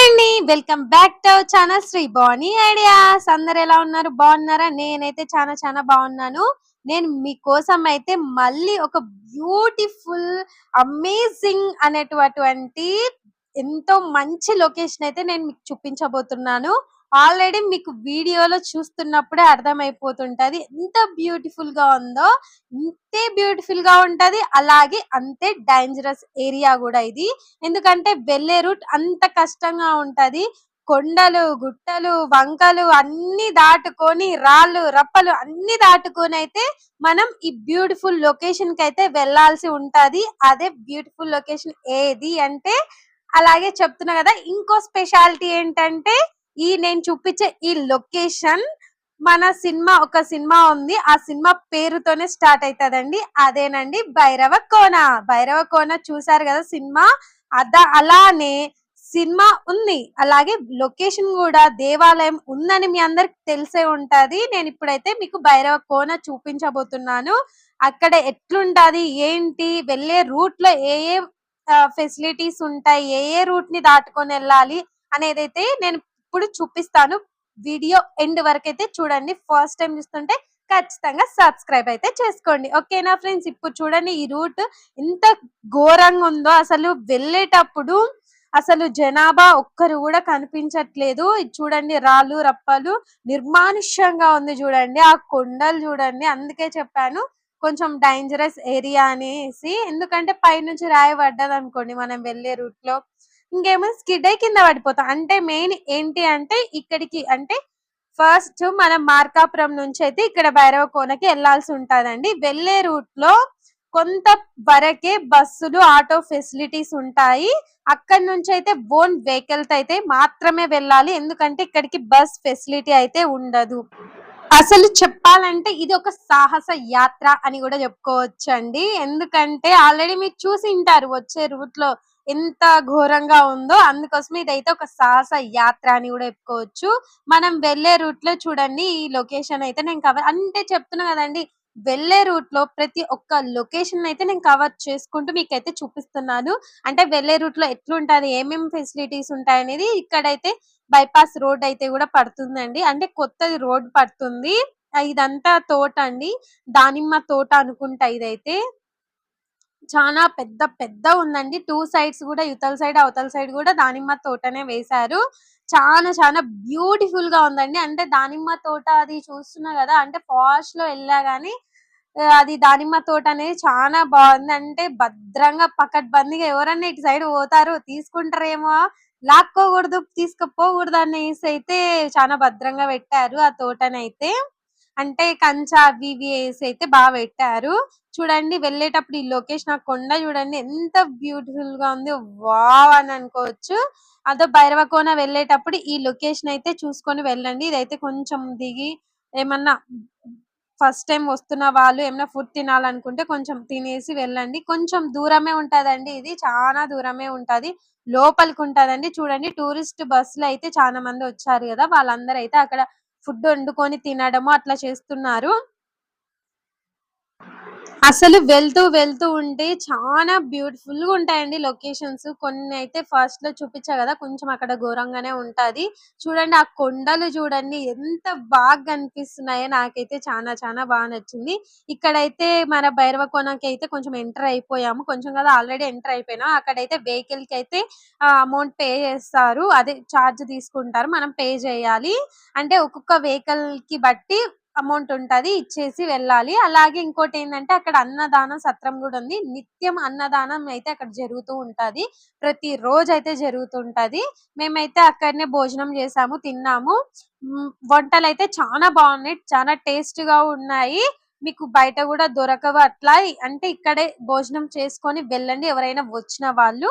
అండి, welcome back to our channel Sri Bani ideas. అందరు ఎలా ఉన్నారు? బాగున్నారా? నేనైతే చాలా చాలా బాగున్నాను. నేను మీకోసం అయితే మళ్ళీ ఒక బ్యూటిఫుల్ అమేజింగ్ అనేటటువంటి ఎంతో మంచి లొకేషన్ అయితే నేను మీకు చూపించబోతున్నాను. ఆల్రెడీ మీకు వీడియోలో చూస్తున్నప్పుడే అర్థమైపోతుంటది ఎంత బ్యూటిఫుల్ గా ఉందో. ఇంతే బ్యూటిఫుల్ గా ఉంటది, అలాగే అంతే డేంజరస్ ఏరియా కూడా ఇది. ఎందుకంటే వెళ్ళే రూట్ అంత కష్టంగా ఉంటది. కొండలు, గుట్టలు, వంకలు అన్ని దాటుకొని, రాళ్ళు రప్పలు అన్ని దాటుకొని అయితే మనం ఈ బ్యూటిఫుల్ లొకేషన్ కి అయితే వెళ్ళాల్సి ఉంటది. అదే బ్యూటిఫుల్ లొకేషన్ ఏది అంటే, అలాగే చెప్తున్నా కదా, ఇంకో స్పెషాలిటీ ఏంటంటే నేను చూపించే ఈ లొకేషన్ ఒక సినిమా ఉంది. ఆ సినిమా పేరుతోనే స్టార్ట్ అవుతుందండి. అదేనండి భైరవ కోన. భైరవ కోన చూసారు కదా సినిమా. అలానే సినిమా ఉంది, అలాగే లొకేషన్ కూడా దేవాలయం ఉందని మీ అందరికి తెలిసే ఉంటది. నేను ఇప్పుడైతే మీకు భైరవ కోన చూపించబోతున్నాను. అక్కడ ఎట్లుంటది, ఏంటి, వెళ్ళే రూట్ లో ఏ ఏ ఫెసిలిటీస్ ఉంటాయి, ఏ ఏ రూట్ ని దాటుకొని వెళ్ళాలి అనేదైతే నేను ఇప్పుడు చూపిస్తాను. వీడియో ఎండ్ వరకు అయితే చూడండి. ఫస్ట్ టైం చూస్తుంటే ఖచ్చితంగా సబ్స్క్రైబ్ అయితే చేసుకోండి. ఓకేనా ఫ్రెండ్స్? ఇప్పుడు చూడండి ఈ రూట్ ఎంత ఘోరంగా ఉందో. అసలు వెళ్ళేటప్పుడు అసలు జనాభా ఒక్కరు కూడా కనిపించట్లేదు. ఇది చూడండి, రాళ్ళు రప్పలు నిర్మానుష్యంగా ఉంది. చూడండి ఆ కొండలు చూడండి. అందుకే చెప్పాను కొంచెం డేంజరస్ ఏరియా అనేసి. ఎందుకంటే పైనుంచి రాయి పడ్డది అనుకోండి మనం వెళ్ళే రూట్ లో, ఇంకేమో స్కిడ్ అయి కింద పడిపోతాం. అంటే మెయిన్ ఏంటి అంటే ఇక్కడికి అంటే ఫస్ట్ మనం మార్కాపురం నుంచి అయితే ఇక్కడ భైరవ కోనకి వెళ్లాల్సి ఉంటదండి. వెళ్లే రూట్ లో కొంత వరకే బస్సులు, ఆటో ఫెసిలిటీస్ ఉంటాయి. అక్కడి నుంచి అయితే ఓన్ వెహికల్స్ అయితే మాత్రమే వెళ్ళాలి. ఎందుకంటే ఇక్కడికి బస్ ఫెసిలిటీ అయితే ఉండదు. అసలు చెప్పాలంటే ఇది ఒక సాహస యాత్ర అని కూడా చెప్పుకోవచ్చు అండి. ఎందుకంటే ఆల్రెడీ మీరు చూసి ఉంటారు వచ్చే రూట్ లో ఎంత ఘోరంగా ఉందో. అందుకోసం ఇదైతే ఒక సాహస యాత్ర అని కూడా చెప్పుకోవచ్చు. మనం వెళ్లే రూట్ లో చూడండి, ఈ లొకేషన్ అయితే నేను కవర్ అంటే చెప్తున్నా కదండి. వెళ్లే రూట్ లో ప్రతి ఒక్క లొకేషన్ అయితే నేను కవర్ చేసుకుంటూ మీకైతే చూపిస్తున్నాను. అంటే వెళ్లే రూట్ లో ఎట్లుంటది, ఏమేమి ఫెసిలిటీస్ ఉంటాయి అనేది. ఇక్కడైతే బైపాస్ రోడ్ అయితే కూడా పడుతుందండి. అంటే కొత్తది రోడ్ పడుతుంది. ఇదంతా తోట అండి, దానిమ్మ తోట అనుకుంటా. ఇదైతే చాలా పెద్ద పెద్ద ఉందండి. టూ సైడ్స్ కూడా, యువతల సైడ్ అవతల సైడ్ కూడా దానిమ్మ తోటనే వేశారు. చాలా చాలా బ్యూటిఫుల్ గా ఉందండి. అంటే దానిమ్మ తోట అది చూస్తున్నా కదా, అంటే ఫాస్ట్ లో వెళ్ళా గానీ అది దానిమ్మ తోట అనేది చాలా బాగుంది. అంటే భద్రంగా పకడ్బందీగా ఎవరన్నా ఇటు సైడ్ పోతారు తీసుకుంటారేమో, లాక్కోకూడదు తీసుకుపోకూడదు అనేసి అయితే చాలా భద్రంగా పెట్టారు ఆ తోటనైతే. అంటే కంచా అవి ఇవి వేసి అయితే బాగా పెట్టారు. చూడండి వెళ్ళేటప్పుడు ఈ లొకేషన్, ఆ కొండ చూడండి ఎంత బ్యూటిఫుల్ గా ఉంది. వావ్ అని అనుకోవచ్చు. అదో భైరవకోన వెళ్ళేటప్పుడు ఈ లొకేషన్ అయితే చూసుకొని వెళ్ళండి. ఇదైతే కొంచెం దిగి ఏమన్నా ఫస్ట్ టైం వస్తున్న వాళ్ళు ఏమైనా ఫుడ్ తినాలనుకుంటే కొంచెం తినేసి వెళ్ళండి. కొంచెం దూరమే ఉంటదండి, ఇది చాలా దూరమే ఉంటది. లోపలికి ఉంటదండి. చూడండి టూరిస్ట్ బస్సులు అయితే చాలా మంది వచ్చారు కదా, వాళ్ళందరూ అయితే అక్కడ ఫుడ్ వండుకొని తినడము అట్లా చేస్తున్నారు. అసలు వెళ్తూ వెళ్తూ ఉంటే చాలా బ్యూటిఫుల్ గా ఉంటాయండి లొకేషన్స్. కొన్ని అయితే ఫస్ట్ లో చూపించా కదా, కొంచెం అక్కడ ఘోరంగానే ఉంటది. చూడండి ఆ కొండలు చూడండి ఎంత బాగా కనిపిస్తున్నాయో. నాకైతే చాలా చాలా బాగా నచ్చింది. ఇక్కడైతే మన భైరవకోనకి అయితే కొంచెం ఎంటర్ అయిపోయాము. కొంచెం కదా, ఆల్రెడీ ఎంటర్ అయిపోయినాం. అక్కడైతే వెహికల్ కి అయితే అమౌంట్ పే చేస్తారు, అదే ఛార్జ్ తీసుకుంటారు, మనం పే చేయాలి. అంటే ఒక్కొక్క వెహికల్ కి బట్టి అమౌంట్ ఉంటది, ఇచ్చేసి వెళ్ళాలి. అలాగే ఇంకోటి ఏంటంటే అక్కడ అన్నదానం సత్రం కూడా ఉంది. నిత్యం అన్నదానం అయితే అక్కడ జరుగుతూ ఉంటది. ప్రతి రోజు అయితే జరుగుతుంటది. మేమైతే అక్కడనే భోజనం చేసాము, తిన్నాము. వంటలు అయితే చాలా బాగున్నాయి, చాలా టేస్ట్ గా ఉన్నాయి. మీకు బయట కూడా దొరకవు అట్లా. అంటే ఇక్కడే భోజనం చేసుకొని వెళ్ళండి ఎవరైనా వచ్చిన వాళ్ళు.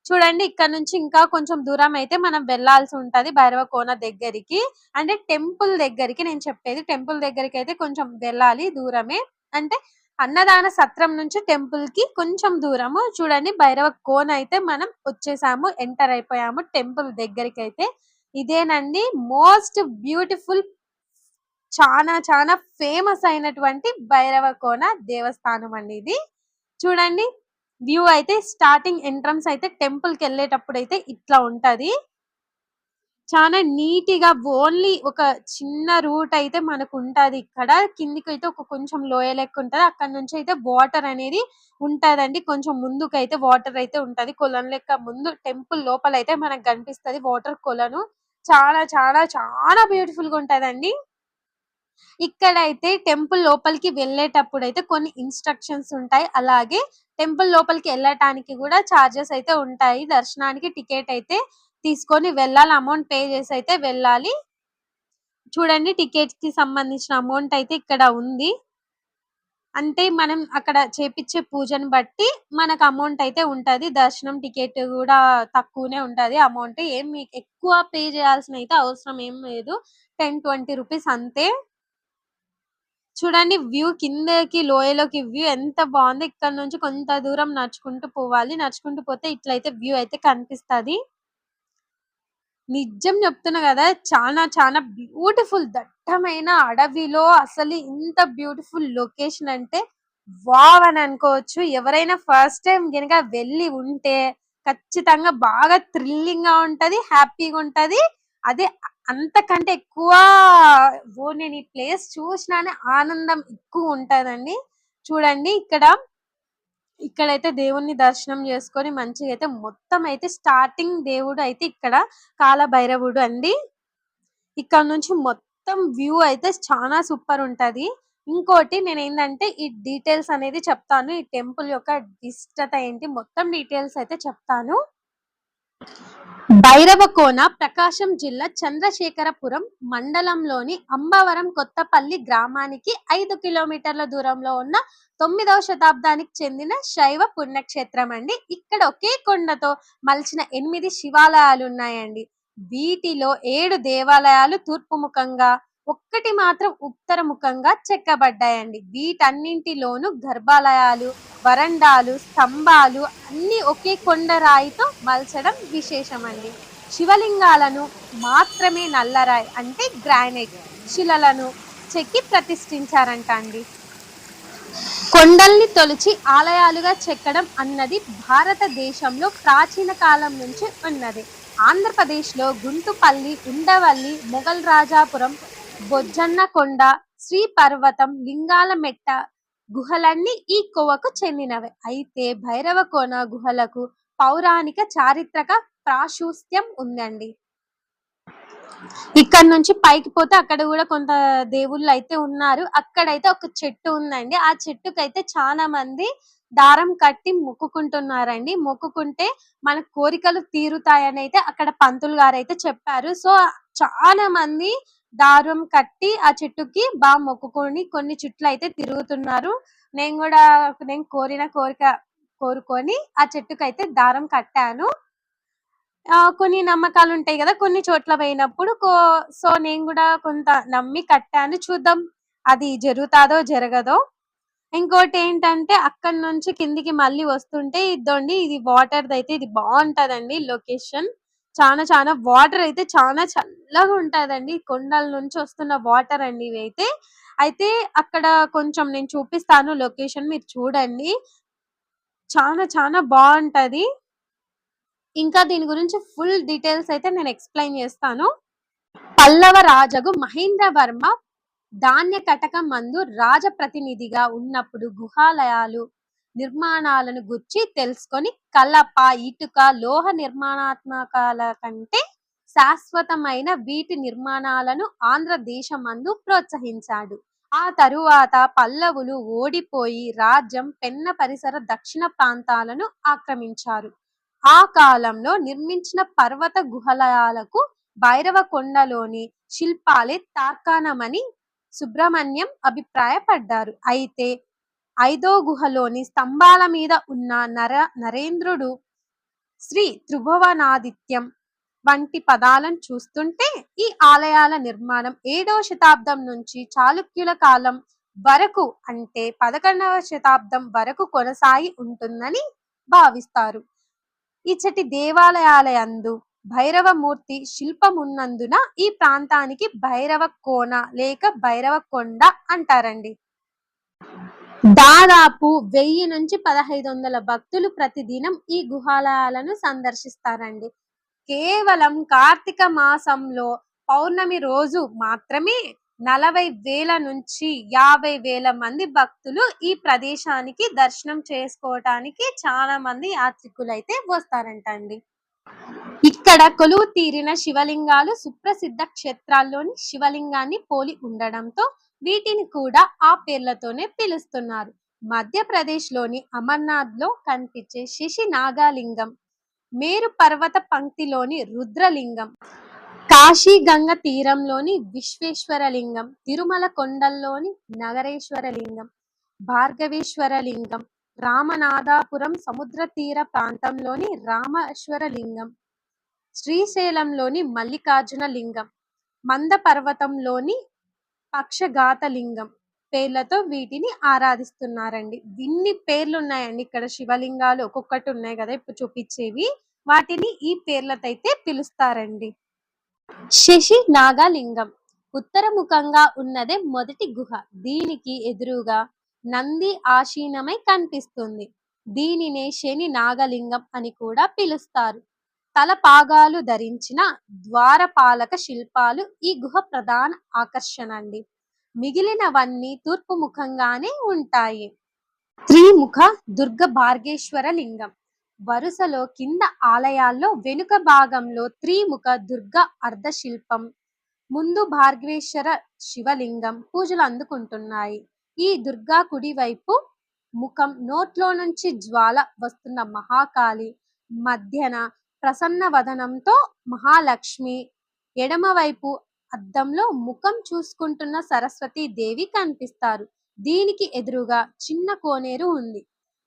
చూడండి ఇక్కడ నుంచి ఇంకా కొంచెం దూరం అయితే మనం వెళ్లాల్సి ఉంటది భైరవకోన దగ్గరికి. అంటే టెంపుల్ దగ్గరికి నేను చెప్పేది. టెంపుల్ దగ్గరికి అయితే కొంచెం వెళ్ళాలి, దూరమే. అంటే అన్నదాన సత్రం నుంచి టెంపుల్ కి కొంచెం దూరము. చూడండి భైరవ కోన అయితే మనం వచ్చేసాము, ఎంటర్ అయిపోయాము టెంపుల్ దగ్గరికి అయితే. ఇదేనండి మోస్ట్ బ్యూటిఫుల్, చాలా చాలా ఫేమస్ అయినటువంటి భైరవ కోన దేవస్థానం అండి ఇది. చూడండి వ్యూ అయితే స్టార్టింగ్ ఎంట్రన్స్ అయితే టెంపుల్ కి వెళ్ళేటప్పుడు అయితే ఇట్లా ఉంటది. చాలా నీట్‌గా ఓన్లీ ఒక చిన్న రూట్ అయితే మనకుంటది ఇక్కడ. కిందికైతే ఒక కొంచెం లోయ లెక్క ఉంటది. అక్కడి నుంచయితే వాటర్ అనేది ఉంటదండి. కొంచెం ముందుకైతే వాటర్ అయితే ఉంటది. కొలను లెక్క ముందు టెంపుల్ లోపలైతే మనకు కనిపిస్తది వాటర్ కొలను. చాలా చాలా చాలా బ్యూటిఫుల్‌గా ఉంటదండి. ఇక్కడైతే టెంపుల్ లోపలికి వెళ్ళేటప్పుడైతే కొన్ని ఇన్‌స్ట్రక్షన్స్ ఉంటాయి. అలాగే టెంపుల్ లోపలికి ఎళ్ళటానికి గూడా చార్జెస్ అయితే ఉంటాయి. దర్శనానికి టికెట్ అయితే తీసుకొని వెళ్ళాలి. అమౌంట్ పే చేసైతే వెళ్ళాలి. చూడండి టికెట్స్‌కి సంబంధించిన అమౌంట్ అయితే ఇక్కడ ఉంది. అంటే మనం అక్కడ చేపిచ్చే పూజను బట్టి మనకు అమౌంట్ అయితే ఉంటది. దర్శనం టికెట్ గూడా తక్కువనే ఉంటది అమౌంట్. ఏం మీకు ఎక్కువ పే చేయాల్సిన అయితే అవసరం ఏం లేదు. 10, 20 రూపీస్ అంతే. చూడండి వ్యూ కిందకి లోయలోకి వ్యూ ఎంత బాగుందో. ఇక్కడ నుంచి కొంత దూరం నడుచుకుంటూ పోవాలి. నడుచుకుంటూ పోతే ఇట్లయితే వ్యూ అయితే కనిపిస్తది. నిజం చెప్తున్నా కదా, చాలా చాలా బ్యూటిఫుల్ దట్టమైన అడవిలో అసలు ఇంత బ్యూటిఫుల్ లొకేషన్ అంటే వావ్ అని అనుకోవచ్చు. ఎవరైనా ఫస్ట్ టైం గనుక వెళ్ళి ఉంటే ఖచ్చితంగా బాగా థ్రిల్లింగ్ గా ఉంటది, హ్యాపీగా ఉంటది. అదే అంతకంటే ఎక్కువ నేను ఈ ప్లేస్ చూసినానే ఆనందం ఎక్కువ ఉంటదండి. చూడండి ఇక్కడైతే దేవుణ్ణి దర్శనం చేసుకొని మంచిగా అయితే మొత్తం అయితే స్టార్టింగ్ దేవుడు అయితే ఇక్కడ కాలభైరవుడు అండి. ఇక్కడ నుంచి మొత్తం వ్యూ అయితే చాలా సూపర్ ఉంటది. ఇంకోటి నేనేందంటే ఈ డీటెయిల్స్ అనేది చెప్తాను. ఈ టెంపుల్ యొక్క విశిష్టత ఏంటి మొత్తం డీటెయిల్స్ అయితే చెప్తాను. భైరవకోన ప్రకాశం జిల్లా చంద్రశేఖరపురం మండలంలోని అంబవరం కొత్తపల్లి గ్రామానికి 5 కిలోమీటర్ల దూరంలో ఉన్న 9వ శతాబ్దానికి చెందిన శైవ పుణ్యక్షేత్రం అండి. ఇక్కడ ఒకే కొండతో మలిచిన 8 శివాలయాలు ఉన్నాయండి. వీటిలో 7 దేవాలయాలు తూర్పు ముఖంగా, ఒక్కటి మాత్రం ఉత్తర ముఖంగా చెక్కబడ్డాయండి. వీటన్నింటిలోనూ గర్భాలయాలు, వరండాలు, స్తంభాలు అన్ని ఒకే కొండ రాయితో మలచడం విశేషమండి. శివలింగాలను మాత్రమే నల్లరాయి అంటే గ్రానైట్ శిలలను చెక్కి ప్రతిష్ఠించారంట అండి. కొండల్ని తొలిచి ఆలయాలుగా చెక్కడం అన్నది భారతదేశంలో ప్రాచీన కాలం నుంచి ఉన్నది. ఆంధ్రప్రదేశ్లో గుంటుపల్లి, ఉండవల్లి, మొగల్ రాజాపురం, బొజ్జన్నకొండ, శ్రీ పర్వతం, లింగాల మెట్ట గుహలన్నీ ఈ కోవకు చెందినవే. అయితే భైరవకోన గుహలకు పౌరాణిక చారిత్రక ప్రాశస్త్యం ఉందండి. ఇక్కడ నుంచి పైకి పోతే అక్కడ కూడా కొంత దేవుళ్ళు అయితే ఉన్నారు. అక్కడైతే ఒక చెట్టు ఉందండి. ఆ చెట్టుకైతే చాలా మంది దారం కట్టి మొక్కుకుంటున్నారండి. మొక్కుకుంటే మన కోరికలు తీరుతాయని అయితే అక్కడ పంతులు గారు అయితే చెప్పారు. సో చాలా మంది దారం కట్టి ఆ చెట్టుకి బాగా మొక్కుకొని కొన్ని చుట్లు అయితే తిరుగుతున్నారు. నేను కోరిన కోరిక కోరుకొని ఆ చెట్టుకైతే దారం కట్టాను. కొన్ని నమ్మకాలు ఉంటాయి కదా, కొన్ని చోట్ల పోయినప్పుడు సో నేను కూడా కొంత నమ్మి కట్టాను. చూద్దాం అది జరుగుతాదో జరగదో. ఇంకోటి ఏంటంటే అక్కడి నుంచి కిందికి మళ్ళీ వస్తుంటే ఇదండి ఇది వాటర్ అయితే ఇది బాగుంటదండి లొకేషన్. చాలా చాలా వాటర్ అయితే చాలా చల్లగా ఉంటదండి. కొండల నుంచి వస్తున్న వాటర్ అండి ఇవైతే. అయితే అక్కడ కొంచెం నేను చూపిస్తాను లొకేషన్ మీరు చూడండి. చాలా చాలా బాగుంటది. ఇంకా దీని గురించి ఫుల్ డీటెయిల్స్ అయితే నేను ఎక్స్ప్లెయిన్ చేస్తాను. పల్లవ రాజగు మహేంద్రవర్మ ధాన్య కటకం మందు రాజప్రతినిధిగా ఉన్నప్పుడు గుహాలయాలు నిర్మాణాలను గుర్చి తెలుసుకొని కలప, ఇటుక, లోహ నిర్మాణాత్మకాల కంటే శాశ్వతమైన వీటి నిర్మాణాలను ఆంధ్రదేశమందు ప్రోత్సహించాడు. ఆ తరువాత పల్లవులు ఓడిపోయి రాజ్యం పెన్న పరిసర దక్షిణ ప్రాంతాలను ఆక్రమించారు. ఆ కాలంలో నిర్మించిన పర్వత గుహాలయాలకు భైరవకొండలోని శిల్పాలే తార్కాణమని సుబ్రహ్మణ్యం అభిప్రాయపడ్డారు. అయితే 5వ గుహలోని స్తంభాల మీద ఉన్న నరేంద్రుడు, శ్రీ త్రిభువనాదిత్యం వంటి పదాలను చూస్తుంటే ఈ ఆలయాల నిర్మాణం 7వ శతాబ్దం నుంచి చాళుక్యుల కాలం వరకు అంటే 11వ శతాబ్దం వరకు కొనసాగి ఉంటుందని భావిస్తారు. ఇచ్చటి దేవాలయాలయందు భైరవమూర్తి శిల్పమున్నందున ఈ ప్రాంతానికి భైరవ కోన లేక భైరవకొండ అంటారండి. దాదాపు 1000 నుంచి 1500 భక్తులు ప్రతిదినం ఈ గుహాలయాలను సందర్శిస్తారండి. కేవలం కార్తీక మాసంలో పౌర్ణమి రోజు మాత్రమే 40,000 నుంచి 50,000 మంది భక్తులు ఈ ప్రదేశానికి దర్శనం చేసుకోవటానికి చాలా మంది యాత్రికులైతే వస్తారంట అండి. ఇక్కడ కొలువు తీరిన శివలింగాలు సుప్రసిద్ధ క్షేత్రాల్లోని శివలింగాన్ని పోలి ఉండడంతో వీటిని కూడా ఆ పేర్లతోనే పిలుస్తున్నారు. మధ్యప్రదేశ్ లోని అమర్నాథ్ లో కనిపించే శశి నాగలింగం, మేరు పర్వత పంక్తిలోని రుద్రలింగం, కాశీ గంగ తీరంలోని విశ్వేశ్వర లింగం, తిరుమల కొండల్లోని నగరేశ్వర లింగం, భార్గవేశ్వర లింగం, రామనాథపురం సముద్ర తీర ప్రాంతంలోని రామేశ్వర లింగం, శ్రీశైలంలోని మల్లికార్జున లింగం, మంద పర్వతంలోని పక్షఘాత లింగం పేర్లతో వీటిని ఆరాధిస్తున్నారండి. ఇన్ని పేర్లు ఉన్నాయండి ఇక్కడ. శివలింగాలు ఒక్కొక్కటి ఉన్నాయి కదా ఇప్పుడు చూపించేవి, వాటిని ఈ పేర్లతో అయితే పిలుస్తారండి. శశి నాగలింగం ఉత్తరముఖంగా ఉన్నదే మొదటి గుహ. దీనికి ఎదురుగా నంది ఆసీనమై కనిపిస్తుంది. దీనినే శని నాగలింగం అని కూడా పిలుస్తారు. తల పాగాలు ధరించిన ద్వారపాలక శిల్పాలు ఈ గుహ ప్రధాన ఆకర్షణ అండి. మిగిలినవన్నీ తూర్పు ముఖంగానే ఉంటాయి. త్రిముఖ దుర్గ భార్గేశ్వర లింగం వరుసలో కింద ఆలయాల్లో వెనుక భాగంలో త్రిముఖ దుర్గ అర్ధశిల్పం, ముందు భార్గవేశ్వర శివలింగం పూజలు అందుకుంటున్నాయి. ఈ దుర్గా కుడి వైపు ముఖం నోట్లో నుంచి జ్వాల వస్తున్న మహాకాళి, మధ్యన ప్రసన్న వదనంతో మహాలక్ష్మి, ఎడమవైపు అద్దంలో ముఖం చూసుకుంటున్న సరస్వతి దేవి కనిపిస్తారు. దీనికి ఎదురుగా చిన్న కోనేరు ఉంది.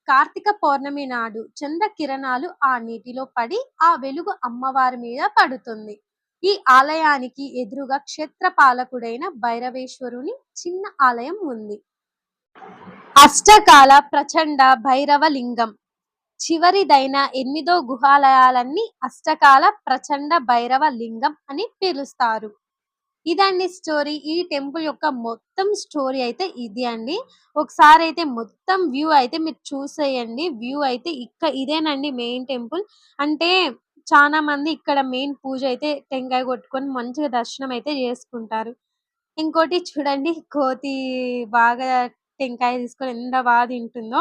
కార్తీక పౌర్ణమి నాడు చంద్ర కిరణాలు ఆ నీటిలో పడి ఆ వెలుగు అమ్మవారి మీద పడుతుంది. ఈ ఆలయానికి ఎదురుగా క్షేత్రపాలకుడైన భైరవేశ్వరుని చిన్న ఆలయం ఉంది. అష్టకాల ప్రచండ భైరవ లింగం చివరిదైన 8వ గుహాలయాలన్నీ అష్టకాల ప్రచండ భైరవ లింగం అని పిలుస్తారు. ఇదండి స్టోరీ. ఈ టెంపుల్ యొక్క మొత్తం స్టోరీ అయితే ఇది అండి. ఒకసారి అయితే మొత్తం వ్యూ అయితే మీరు చూసేయండి. వ్యూ అయితే ఇదేనండి మెయిన్ టెంపుల్. అంటే చాలా మంది ఇక్కడ మెయిన్ పూజ అయితే టెంకాయ కొట్టుకొని మంచిగా దర్శనం అయితే చేసుకుంటారు. ఇంకోటి చూడండి, కోతి బాగా టెంకాయ తీసుకొని ఎంత బాగా తింటుందో.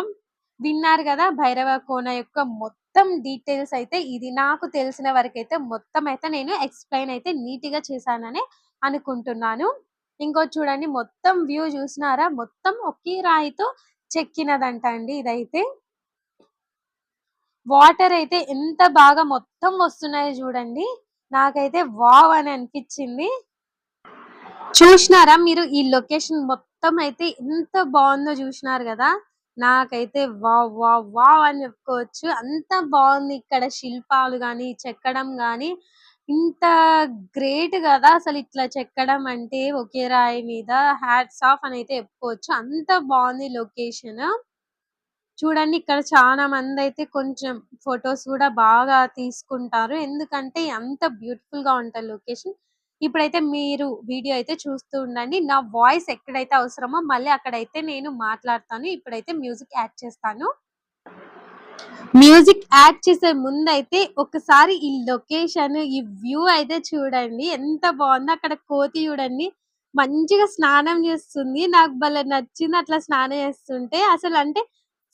విన్నారు కదా భైరవ కోన యొక్క మొత్తం డీటెయిల్స్ అయితే ఇది. నాకు తెలిసిన వరకైతే మొత్తం అయితే నేను ఎక్స్ప్లెయిన్ అయితే నీట్ గా చేశానని అనుకుంటున్నాను. ఇంకోటి చూడండి, మొత్తం వ్యూ చూసినారా, మొత్తం ఒకే రాయితో చెక్కినదంట అండి ఇదైతే. వాటర్ అయితే ఎంత బాగా మొత్తం వస్తున్నాయో చూడండి. నాకైతే వావ్ అని అనిపించింది. చూసినారా మీరు ఈ లొకేషన్ మొత్తం అయితే ఎంత బాగుందో చూసినారు కదా. నాకైతే వావ్ వావ్ వావ్ అని చెప్పుకోవచ్చు. అంత బాగుంది ఇక్కడ. శిల్పాలు గాని చెక్కడం గాని ఇంత గ్రేట్ కదా అసలు. ఇట్లా చెక్కడం అంటే ఒకే రాయి మీద హ్యాట్స్ ఆఫ్ అని అయితే చెప్పుకోవచ్చు. అంత బాగుంది లొకేషన్. చూడండి ఇక్కడ చాలా మంది అయితే కొంచెం ఫొటోస్ కూడా బాగా తీసుకుంటారు. ఎందుకంటే అంత బ్యూటిఫుల్ గా ఉంటుంది లొకేషన్. ఇప్పుడైతే మీరు వీడియో అయితే చూస్తూ ఉండండి. నా వాయిస్ ఎక్కడైతే అవసరమో మళ్ళీ అక్కడైతే నేను మాట్లాడతాను. ఇప్పుడైతే మ్యూజిక్ యాడ్ చేస్తాను. మ్యూజిక్ యాడ్ చేసే ముందైతే ఒకసారి ఈ లొకేషన్, ఈ వ్యూ అయితే చూడండి ఎంత బాగుందో. అక్కడ కోతి చూడండి మంచిగా స్నానం చేస్తుంది. నాకు భలే నచ్చింది అట్లా స్నానం చేస్తుంటే. అసలు అంటే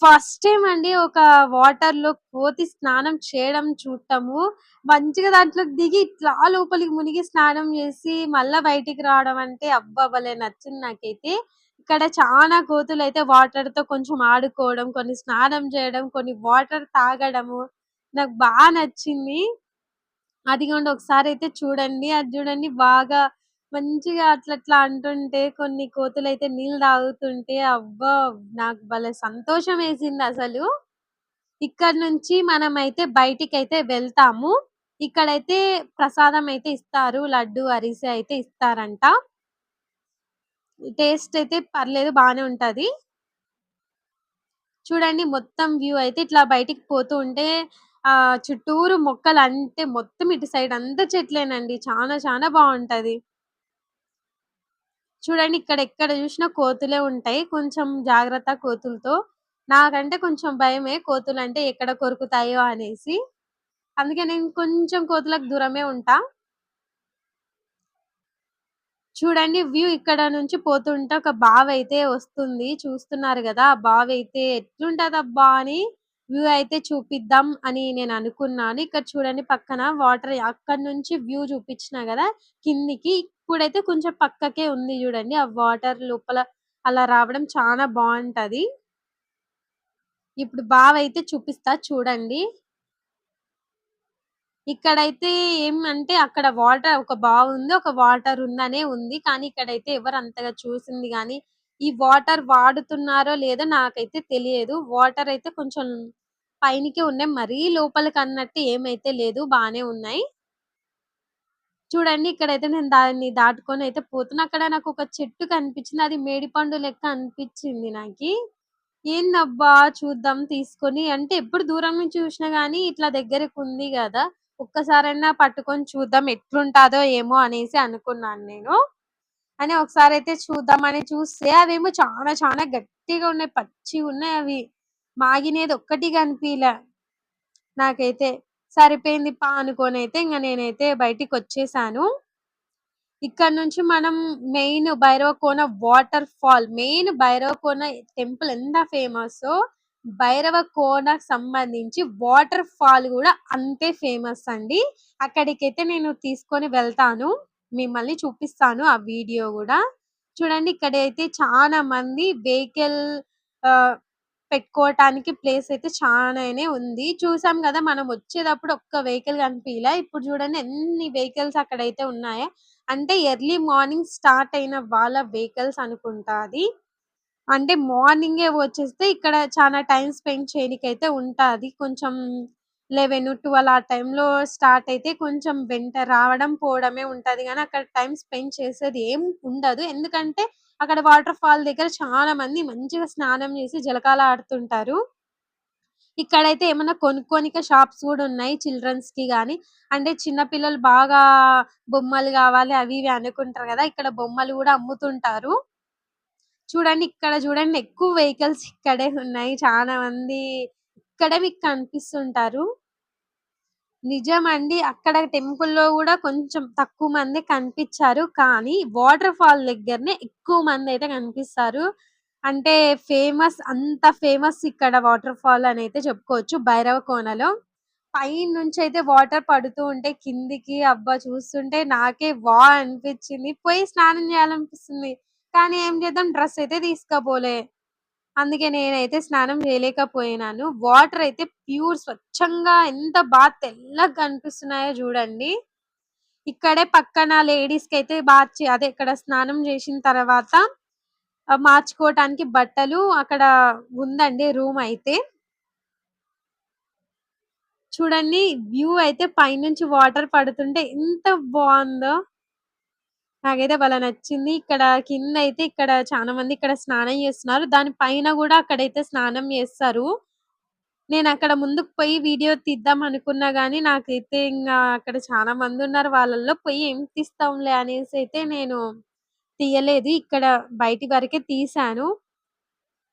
ఫస్ట్ టైం అండి ఒక వాటర్ లో కోతి స్నానం చేయడం చూడటము. మంచిగా దాంట్లోకి దిగి ఇట్లా లోపలికి మునిగి స్నానం చేసి మళ్ళా బయటికి రావడం అంటే అబ్బా భలే నచ్చింది నాకైతే. ఇక్కడ చాలా కోతులు అయితే వాటర్ తో కొంచెం ఆడుకోవడం, కొన్ని స్నానం చేయడం, కొన్ని వాటర్ తాగడము నాకు బాగా నచ్చింది. అదిగోండి ఒకసారి అయితే చూడండి. అది చూడండి బాగా మంచిగా అట్లా అట్లా అంటుంటే కొన్ని కోతులు అయితే నీళ్ళు తాగుతుంటే అబ్బా నాకు భలే సంతోషం వేసింది అసలు. ఇక్కడ నుంచి మనం అయితే బయటికి అయితే వెళ్తాము. ఇక్కడైతే ప్రసాదం అయితే ఇస్తారు. లడ్డు అరిసె అయితే ఇస్తారంట. టేస్ట్ అయితే పర్లేదు, బానే ఉంటది. చూడండి మొత్తం వ్యూ అయితే ఇట్లా బయటికి పోతూ ఉంటే చుట్టూరు మొక్కలు అంటే మొత్తం ఇటు సైడ్ అంతా చెట్లేనండి. చాలా చాలా బాగుంటది. చూడండి ఇక్కడ ఎక్కడ చూసినా కోతులే ఉంటాయి. కొంచెం జాగ్రత్త కోతులతో. నాకంటే కొంచెం భయమే కోతులు అంటే ఎక్కడ కొరుకుతాయో అనేసి. అందుకే నేను కొంచెం కోతులకు దూరమే ఉంటా. చూడండి వ్యూ ఇక్కడ నుంచి పోతుంటే ఒక బావైతే వస్తుంది. చూస్తున్నారు గదా! ఆ బావైతే ఎట్లుంటదబ్బా అని వ్యూ అయితే చూపిద్దాం అని నేను అనుకున్నాను. ఇక్కడ చూడండి పక్కన వాటర్ అక్కడి నుంచి వ్యూ చూపించిన గదా! కిందికి ఇప్పుడైతే కొంచెం పక్కకే ఉంది చూడండి. ఆ వాటర్ లోపల అలా రావడం చాలా బావుంటది. ఇప్పుడు బావైతే చూపిస్తా చూడండి. ఇక్కడైతే ఏమంటే అక్కడ వాటర్ ఒక బావుంది. ఒక వాటర్ ఉందనే ఉంది. కానీ ఇక్కడైతే ఎవరు అంతగా చూసింది గానీ, ఈ వాటర్ వాడుతున్నారో లేదో నాకైతే తెలియదు. వాటర్ అయితే కొంచెం పైనకే ఉన్నాయి. మరీ లోపలికన్నట్టు ఏమైతే లేదు. బానే ఉన్నాయి. చూడండి ఇక్కడైతే నేను దాన్ని దాటుకొనైతే పోతున్నా. అక్కడ నాకొక చెట్టు కనిపించింది. అది మేడిపండు లెక్క అనిపించింది నాకి. ఏందబ్బా! చూద్దాం తీసుకొని అంటే ఎప్పుడు దూరం నుంచి చూసినా గానీ ఇట్లా దగ్గరకుంది గదా! ఒక్కసారైనా పట్టుకొని చూద్దాం ఎట్లుంటాదో ఏమో అనేసి అనుకున్నాను నేను. అని ఒకసారైతే చూద్దామని చూస్తే అవేమో చానా చానా గట్టిగా ఉన్నాయి. పచ్చిగున్నాయి అవి. మాగినేది ఒక్కటి కనిపియలే నాకైతే. సరిపోయింది పా అనుకోనైతే ఇంగ నేనైతే బయటికొచ్చేసాను. ఇక్కడ నుంచి మనం main Bhairavakona water fall main Bhairavakona temple ఎంత ఫేమస్సో భైరవకోనకు సంబంధించి వాటర్ ఫాల్ కూడా అంతే ఫేమస్ అండి. అక్కడికైతే నేను తీసుకొని వెళ్తాను. మిమ్మల్ని చూపిస్తాను ఆ వీడియో కూడా. చూడండి ఇక్కడైతే చాలా మంది వెహికల్ ఆహ్, పెట్టుకోవటానికి ప్లేస్ అయితే చాలానే ఉంది. చూసాం కదా మనం వచ్చేటప్పుడు ఒక్క వెహికల్ కనిపియలే. ఇప్పుడు చూడండి ఎన్ని వెహికల్స్ అక్కడైతే ఉన్నాయో. అంటే ఎర్లీ మార్నింగ్ స్టార్ట్ అయిన వాళ్ళ వెహికల్స్ అనుకుంటా అది. అంటే మార్నింగే వచ్చేస్తే ఇక్కడ చాలా టైమ్ స్పెండ్ చేయనీకైతే ఉంటాది. కొంచెం 11, 12 ఆ టైంలో స్టార్ట్ అయితే కొంచెం వెంట రావడం, పోవడమే ఉంటది గానీ అక్కడ టైమ్ స్పెండ్ చేసేది ఏం ఉండదు. ఎందుకంటే అక్కడ వాటర్ ఫాల్ దగ్గర చాలా మంది మంచిగా స్నానం చేసి జలకాల ఆడుతుంటారు. ఇక్కడైతే ఏమన్నా కొనుక్కోనికే షాప్స్ గూడా ఉన్నాయి చిల్డ్రన్స్‌కి గాని. అంటే చిన్న పిల్లలు బాగా బొమ్మలు గావాలి అవి ఇవి అనుకుంటారు గదా! ఇక్కడ బొమ్మలు గూడా అమ్ముతుంటారు. చూడండి ఇక్కడ చూడండి ఎక్కువ వెహికల్స్ ఇక్కడే ఉన్నాయి. చాలా మంది ఇక్కడే మీకు కనిపిస్తుంటారు. నిజమండి. అక్కడ టెంపుల్‌లో గూడా కొంచెం తక్కువ మందే కనిపిచ్చారు. కానీ వాటర్ ఫాల్ దగ్గరనే ఎక్కువ మందైతే కనిపిస్తారు. అంటే అంత ఫేమస్ ఇక్కడ వాటర్ ఫాల్ అనైతే చెప్పుకోవచ్చు భైరవకోనలో. పైనుంచైతే వాటర్ పడుతూ ఉంటే కిందికి అబ్బా! చూస్తుంటే నాకే అనిపిచ్చింది. పోయి స్నానం చేయాలనిపిస్తుంది. కానీ ఏం చేద్దాం డ్రెస్ అయితే తీసుకపోలే. అందుకే నేనైతే స్నానం చేయలేకపోయినాను. వాటర్ అయితే ప్యూర్ స్వచ్ఛంగా ఎంత తెల్లగా కనిపిస్తున్నాయో చూడండి. ఇక్కడే పక్కన లేడీస్‌కైతే అదే ఇక్కడ స్నానం చేసిన తర్వాత మార్చుకోవటానికి బట్టలు అక్కడ ఉందండి రూమ్ అయితే. చూడండి వ్యూ అయితే పైనుంచి వాటర్ పడుతుంటే ఎంత బావుందో. నాకైతే భలే నచ్చింది. ఇక్కడ కిందైతే ఇక్కడ చాలా మంది ఇక్కడ స్నానం చేస్తున్నారు. దాని పైన గూడా అక్కడైతే స్నానం చేస్తారు. నేనక్కడ ముందుకు పోయి వీడియో తీద్దాం అనుకున్నా గానీ, నాకైతే ఇంగా అక్కడ చాలా మందున్నారు. వాళ్ళలో పోయి ఏం తీస్తాంలే అనేసైతే నేను తీయలేదు. ఇక్కడ బయటి వరకే తీశాను.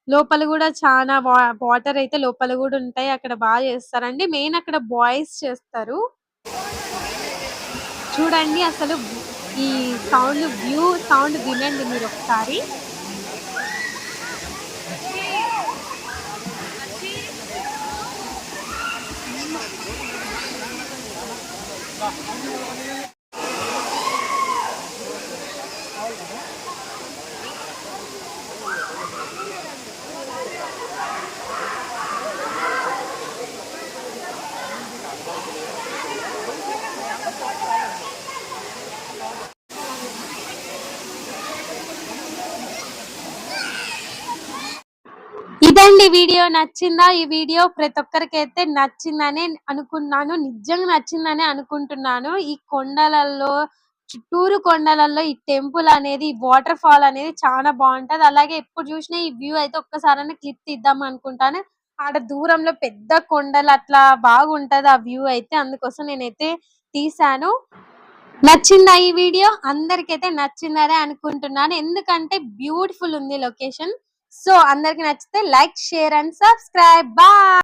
లోపల గూడా చానా వాటరయితే లోపల గూడా ఉంటాయి. అక్కడ చేస్తారండి. మెయిన్ అక్కడ బాయ్స్ చేస్తారు. చూడండి అసలు ఈ సౌండ్ వినండి మీరొకసారి. ఇదండి వీడియో నచ్చిందా? ఈ వీడియో ప్రతి ఒక్కరికైతే నచ్చిందనే అనుకున్నాను. నిజంగా నచ్చిందనే అనుకుంటున్నాను. ఈ కొండలలో చుట్టూరు కొండలలో ఈ టెంపుల్ అనేది వాటర్ ఫాల్ అనేది చాలా బావుంటది. అలాగే ఎప్పుడు చూసినా ఈ వ్యూ అయితే ఒక్కసారైనా క్లిప్ తీద్దాం అనుకుంటాను. ఆడ దూరంలో పెద్ద కొండలు అట్లా బాగుంటది ఆ వ్యూ అయితే. అందుకోసం నేనైతే తీశాను. నచ్చిందా ఈ వీడియో? అందరికైతే నచ్చిందనే అనుకుంటున్నాను. ఎందుకంటే బ్యూటిఫుల్ ఉంది లొకేషన్. సో అందరికి నచ్చితే like, share and subscribe. Bye.